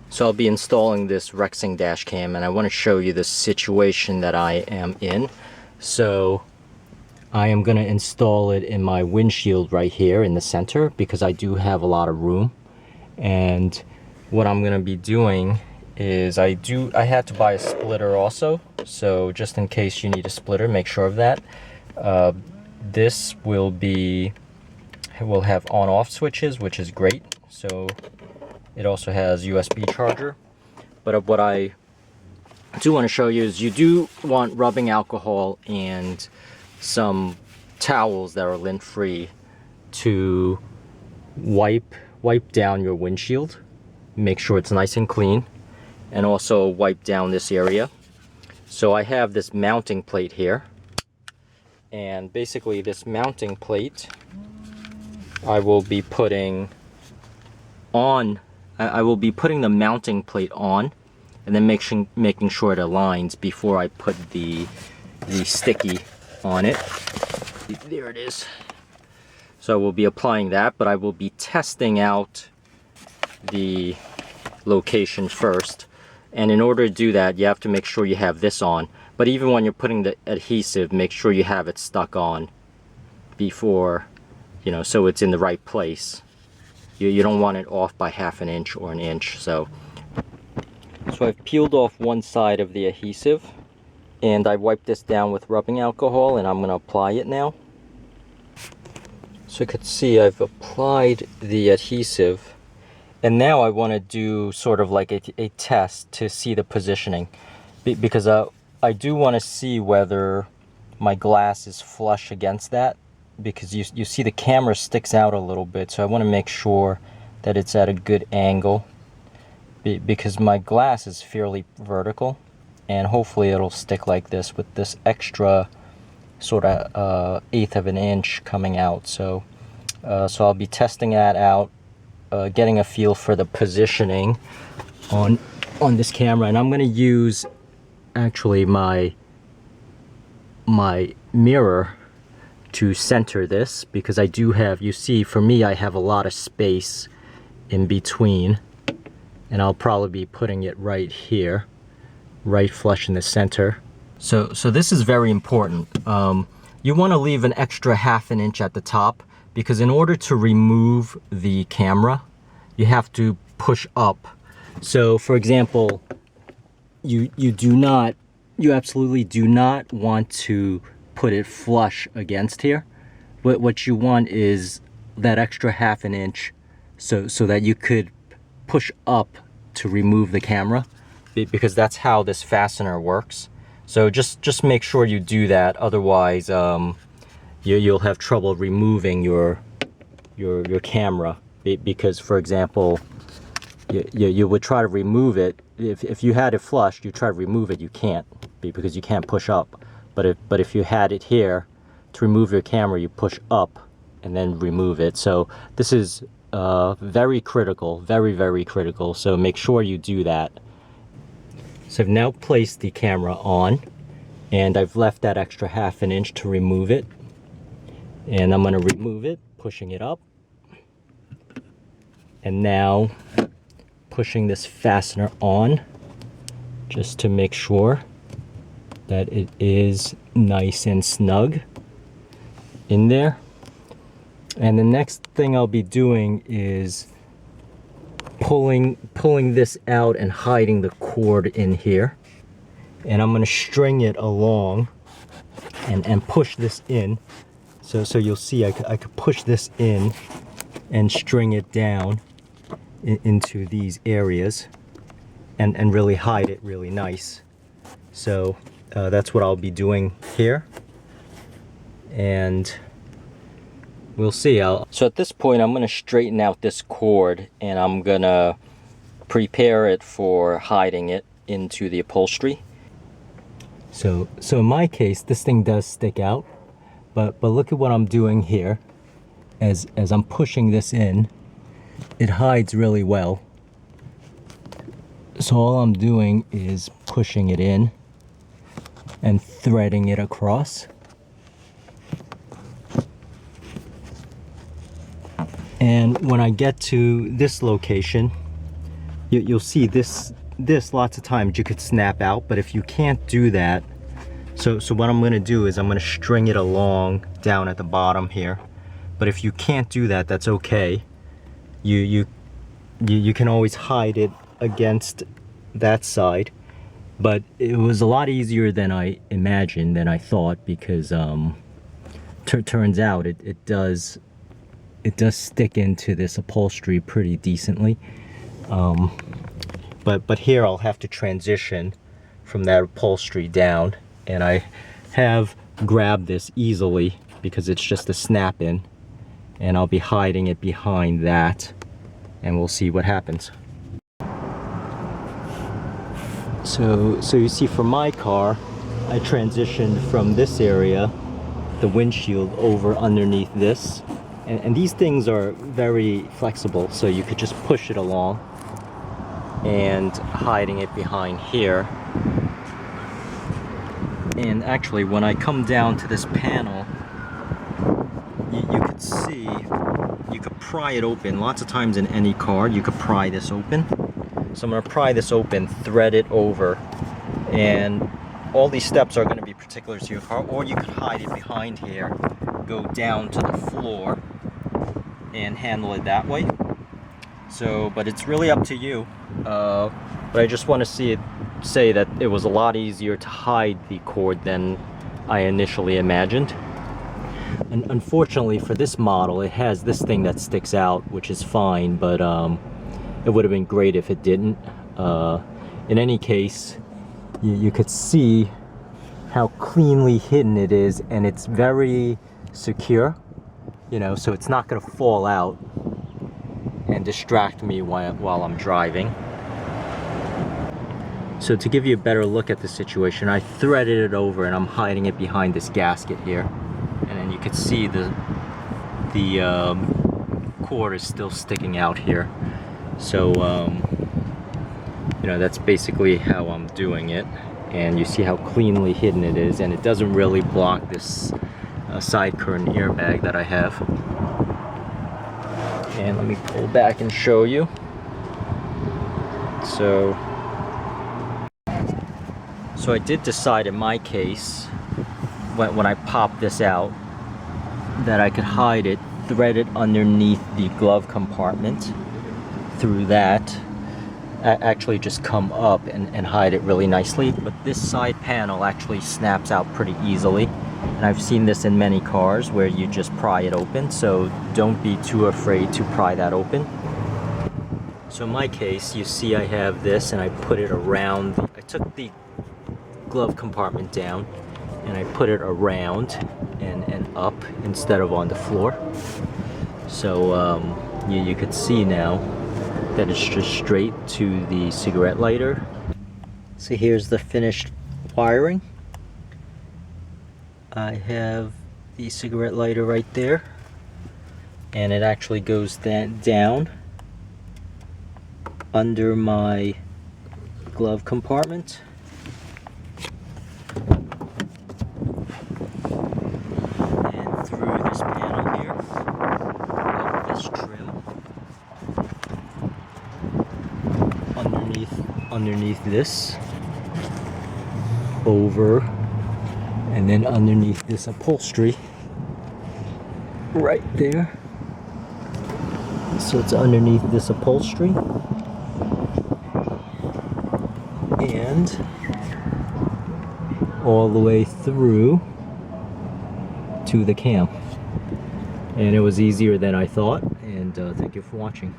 So I'll be installing this Rexing dash cam, and I want to show you the situation that I am in. So I am going to install it in my windshield right here in the center because I do have a lot of room. And what I'm going to be doing is I had to buy a splitter also, so just in case you need a splitter, make sure of that. This will have on-off switches, which is great. So it also has USB charger. But what I do want to show you is you do want rubbing alcohol and some towels that are lint-free to wipe down your windshield. Make sure it's nice and clean, and also wipe down this area. So I have this mounting plate here, and basically this mounting plate I will be putting on. I will be putting the mounting plate on, and then making sure it aligns before I put the sticky on it. There it is. So we'll be applying that, but I will be testing out the location first. And in order to do that, you have to make sure you have this on. But even when you're putting the adhesive, make sure you have it stuck on before, so it's in the right place. You don't want it off by ½ an inch or an inch. So I've peeled off one side of the adhesive, and I wiped this down with rubbing alcohol, and I'm going to apply it now. So you could see I've applied the adhesive, and now I want to do sort of like a test to see the positioning, because I do want to see whether my glass is flush against that, because you see the camera sticks out a little bit, so I want to make sure that it's at a good angle, because my glass is fairly vertical, and hopefully it'll stick like this with this extra sort of 1/8 of an inch coming out. So I'll be testing that out, getting a feel for the positioning on this camera, and I'm going to use actually my mirror to center this, because I do have, you see, for me, I have a lot of space in between, and I'll probably be putting it right here, right flush in the center. So this is very important. You want to leave an extra ½ an inch at the top, because in order to remove the camera, you have to push up. So for example, you absolutely do not want to put it flush against here. What you want is that extra ½ an inch, so that you could push up to remove the camera, because that's how this fastener works. So just make sure you do that, otherwise you'll have trouble removing your camera, because for example, you would try to remove it. If you had it flush, you try to remove it, you can't, because you can't push up. But if you had it here, to remove your camera, you push up and then remove it. So this is very critical, very critical. So make sure you do that. So I've now placed the camera on, and I've left that extra ½ an inch to remove it. And I'm going to remove it, pushing it up. And now pushing this fastener on, just to make sure that it is nice and snug in there. And the next thing I'll be doing is pulling this out and hiding the cord in here. And I'm going to string it along and push this in. So you'll see I could push this in and string it down into these areas and really hide it really nice. So that's what I'll be doing here, and we'll see. So at this point, I'm going to straighten out this cord, and I'm going to prepare it for hiding it into the upholstery. So in my case, this thing does stick out, but look at what I'm doing here. As I'm pushing this in, it hides really well. So all I'm doing is pushing it in and threading it across. And when I get to this location, you'll see this lots of times you could snap out, but if you can't do that, so what I'm gonna do is I'm gonna string it along down at the bottom here. But if you can't do that, that's okay. You can always hide it against that side. But it was a lot easier than I imagined, than I thought, because turns out it does stick into this upholstery pretty decently. But here I'll have to transition from that upholstery down, and I have grabbed this easily because it's just a snap in, and I'll be hiding it behind that, and we'll see what happens. So you see, for my car, I transitioned from this area, the windshield, over underneath this, and these things are very flexible, so you could just push it along, and hiding it behind here. And actually, when I come down to this panel, you could see, you could pry it open. Lots of times in any car, you could pry this open. So I'm going to pry this open, thread it over, and all these steps are going to be particular to your car, or you could hide it behind here, go down to the floor, and handle it that way. So, but it's really up to you. But I just want to say that it was a lot easier to hide the cord than I initially imagined. And unfortunately for this model, it has this thing that sticks out, which is fine, but it would have been great if it didn't. In any case, you could see how cleanly hidden it is, and it's very secure, you know, so it's not going to fall out and distract me while I'm driving. So to give you a better look at the situation, I threaded it over and I'm hiding it behind this gasket here, and then you can see the cord is still sticking out here. So you know, that's basically how I'm doing it, and you see how cleanly hidden it is, and it doesn't really block this side curtain airbag that I have. And let me pull back and show you. So I did decide in my case, when I pop this out, that I could hide it, thread it underneath the glove compartment through that, actually just come up and hide it really nicely. But this side panel actually snaps out pretty easily, and I've seen this in many cars where you just pry it open, so don't be too afraid to pry that open. So in my case, you see I have this, and I put it around, I took the glove compartment down and I put it around and up instead of on the floor. So you could see now that it's just straight to the cigarette lighter. So here's the finished wiring. I have the cigarette lighter right there, and it actually goes down under my glove compartment. And through this panel here, of this trim, underneath this, over, and then underneath this upholstery right there. So it's underneath this upholstery, and all the way through to the cam. And it was easier than I thought, and thank you for watching.